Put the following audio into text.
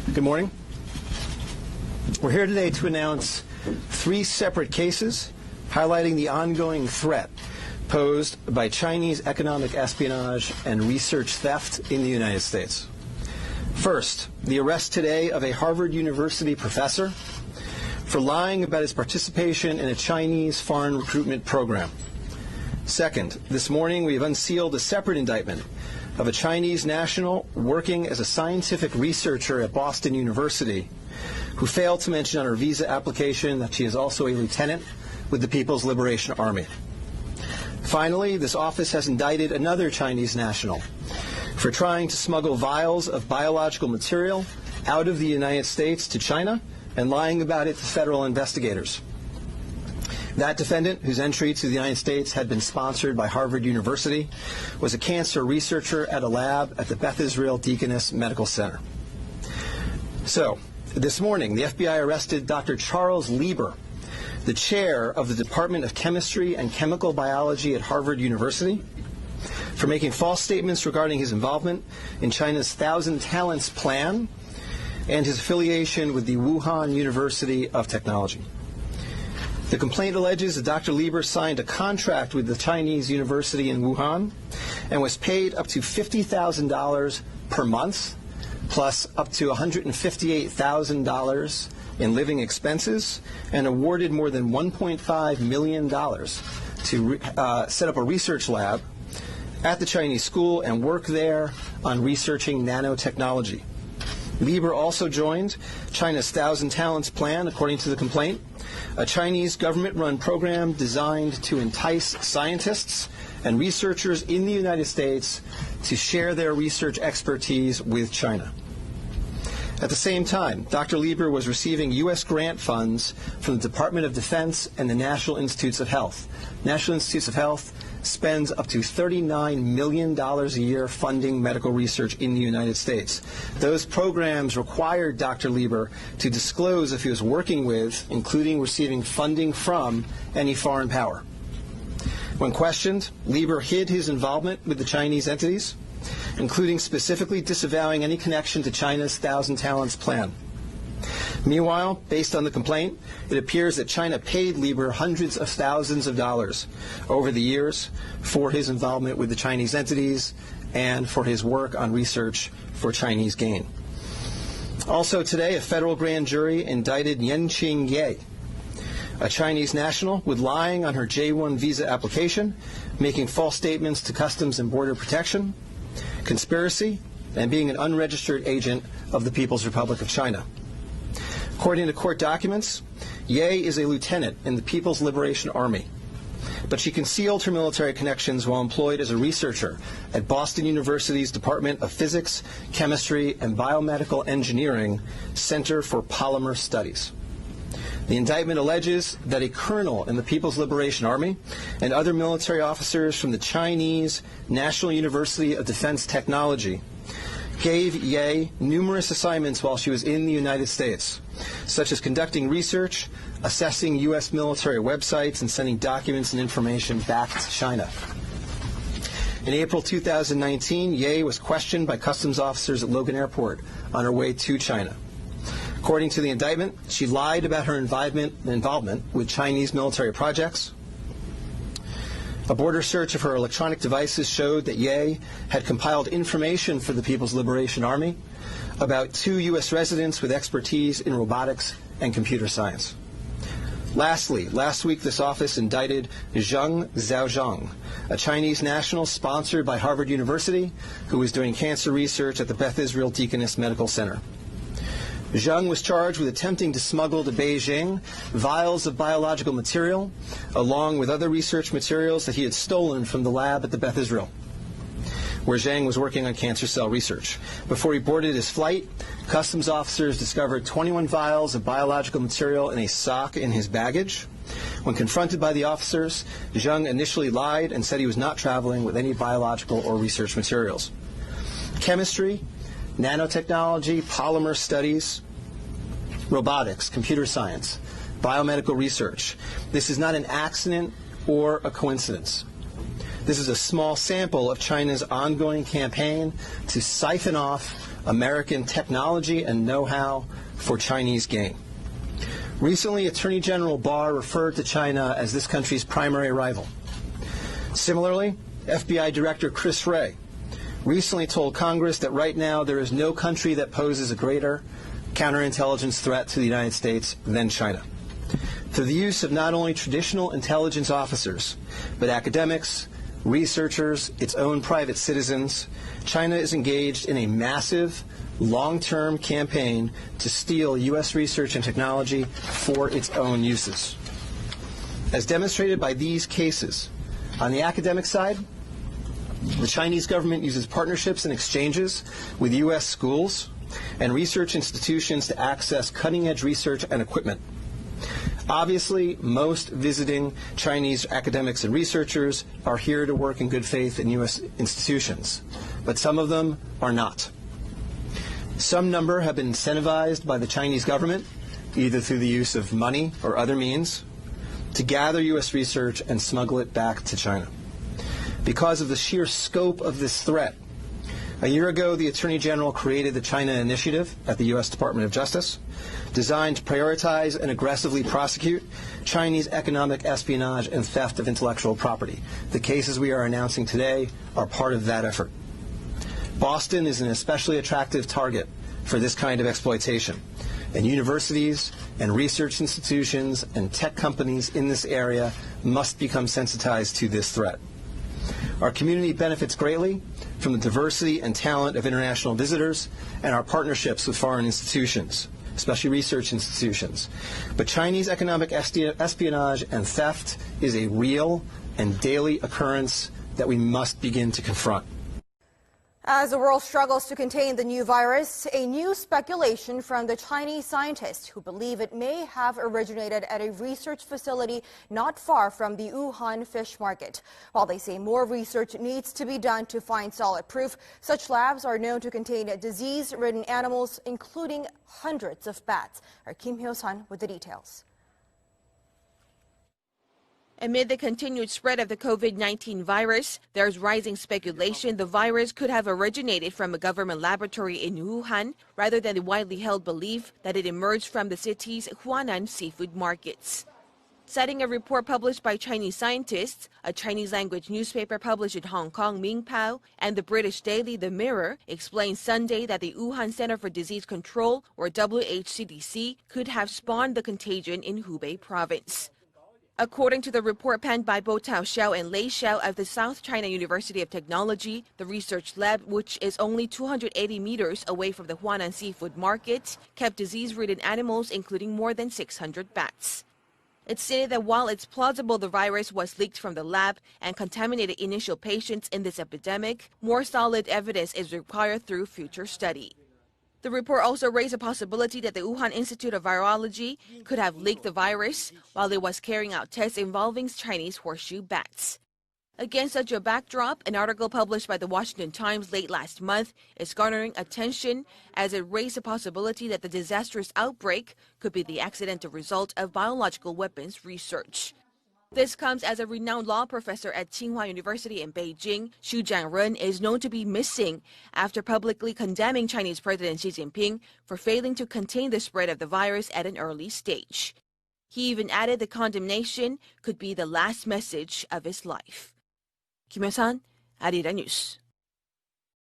Good morning. We're here today to announce 3 separate cases highlighting the ongoing threat posed by Chinese economic espionage and research theft in the United States. First, the arrest today of a Harvard University professor for lying about his participation in a Chinese foreign recruitment program. Second, this morning we have unsealed a separate indictment of a Chinese national working as a scientific researcher at Boston University who failed to mention on her visa application that she is also a lieutenant with the People's Liberation Army. Finally, this office has indicted another Chinese national for trying to smuggle vials of biological material out of the United States to China and lying about it to federal investigators. That defendant, whose entry to the United States had been sponsored by Harvard University, was a cancer researcher at a lab at the Beth Israel Deaconess Medical Center. So, this morning, the FBI arrested Dr. Charles Lieber, the chair of the Department of Chemistry and Chemical Biology at Harvard University, for making false statements regarding his involvement in China's Thousand Talents Plan and his affiliation with the Wuhan University of Technology. The complaint alleges that Dr. Lieber signed a contract with the Chinese university in Wuhan and was paid up to $50,000 per month, plus up to $158,000 in living expenses, and awarded more than $1.5 million to set up a research lab at the Chinese school and work there on researching nanotechnology. Lieber also joined China's Thousand Talents Plan, according to the complaint, a Chinese government-run program designed to entice scientists and researchers in the United States to share their research expertise with China. At the same time, Dr. Lieber was receiving U.S. grant funds from the Department of Defense and the National Institutes of Health. National Institutes of Health spends up to $39 million a year funding medical research in the United States. Those programs required Dr. Lieber to disclose if he was working with, including receiving funding from, any foreign power. When questioned, Lieber hid his involvement with the Chinese entities, including specifically disavowing any connection to China's Thousand Talents Plan. Meanwhile, based on the complaint, it appears that China paid Lieber hundreds of thousands of dollars over the years for his involvement with the Chinese entities and for his work on research for Chinese gain. Also today, a federal grand jury indicted Yenqing Ye, a Chinese national, with lying on her J-1 visa application, making false statements to Customs and Border Protection, conspiracy, and being an unregistered agent of the People's Republic of China. According to court documents, Ye is a lieutenant in the People's Liberation Army, but she concealed her military connections while employed as a researcher at Boston University's Department of Physics, Chemistry, and Biomedical Engineering Center for Polymer Studies. The indictment alleges that a colonel in the People's Liberation Army and other military officers from the Chinese National University of Defense Technology gave Ye numerous assignments while she was in the United States, such as conducting research, assessing U.S. military websites, and sending documents and information back to China. In April 2019, Ye was questioned by customs officers at Logan Airport on her way to China. According to the indictment, she lied about her involvement with Chinese military projects. A border search of her electronic devices showed that Ye had compiled information for the People's Liberation Army about 2 U.S. residents with expertise in robotics and computer science. Lastly, last week this office indicted Zheng Xiaozhong, a Chinese national sponsored by Harvard University who was doing cancer research at the Beth Israel Deaconess Medical Center. Zheng was charged with attempting to smuggle to Beijing vials of biological material, along with other research materials that he had stolen from the lab at the Beth Israel, where Zheng was working on cancer cell research. Before he boarded his flight, customs officers discovered 21 vials of biological material in a sock in his baggage. When confronted by the officers, Zheng initially lied and said he was not traveling with any biological or research materials. Chemistry, nanotechnology, polymer studies, robotics, computer science, biomedical research. This is not an accident or a coincidence. This is a small sample of China's ongoing campaign to siphon off American technology and know-how for Chinese gain. Recently, Attorney General Barr referred to China as this country's primary rival. Similarly, FBI Director Chris Wray recently told Congress that right now there is no country that poses a greater counterintelligence threat to the United States than China. Through the use of not only traditional intelligence officers, but academics, researchers, its own private citizens, China is engaged in a massive, long-term campaign to steal U.S. research and technology for its own uses. As demonstrated by these cases, on the academic side, the Chinese government uses partnerships and exchanges with U.S. schools and research institutions to access cutting-edge research and equipment. Obviously, most visiting Chinese academics and researchers are here to work in good faith in U.S. institutions, but some of them are not. Some number have been incentivized by the Chinese government, either through the use of money or other means, to gather U.S. research and smuggle it back to China. Because of the sheer scope of this threat, a year ago, the Attorney General created the China Initiative at the U.S. Department of Justice, designed to prioritize and aggressively prosecute Chinese economic espionage and theft of intellectual property. The cases we are announcing today are part of that effort. Boston is an especially attractive target for this kind of exploitation, and universities and research institutions and tech companies in this area must become sensitized to this threat. Our community benefits greatly from the diversity and talent of international visitors and our partnerships with foreign institutions, especially research institutions. But Chinese economic espionage and theft is a real and daily occurrence that we must begin to confront. As the world struggles to contain the new virus, a new speculation from the Chinese scientists who believe it may have originated at a research facility not far from the Wuhan fish market. While they say more research needs to be done to find solid proof, such labs are known to contain disease-ridden animals, including hundreds of bats. Our Kim Hyo-sun with the details. Amid the continued spread of the COVID-19 virus, there's rising speculation the virus could have originated from a government laboratory in Wuhan, rather than the widely held belief that it emerged from the city's Huanan seafood markets. Citing a report published by Chinese scientists, a Chinese-language newspaper published in Hong Kong, Mingpao, and the British daily The Mirror explained Sunday that the Wuhan Center for Disease Control, or WHCDC, could have spawned the contagion in Hubei province. According to the report penned by Bo Tao Xiao and Lei Xiao of the South China University of Technology, the research lab, which is only 280 meters away from the Huanan seafood market, kept disease-ridden animals, including more than 600 bats. It stated that while it's plausible the virus was leaked from the lab and contaminated initial patients in this epidemic, more solid evidence is required through future study. The report also raised a possibility that the Wuhan Institute of Virology could have leaked the virus while it was carrying out tests involving Chinese horseshoe bats. Against such a backdrop, an article published by the Washington Times late last month is garnering attention as it raised a possibility that the disastrous outbreak could be the accidental result of biological weapons research. This comes as a renowned law professor at Tsinghua University in Beijing, Xu Jianren, is known to be missing after publicly condemning Chinese President Xi Jinping for failing to contain the spread of the virus at an early stage. He even added the condemnation could be the last message of his life. Kim Hyo-sun, Arirang News.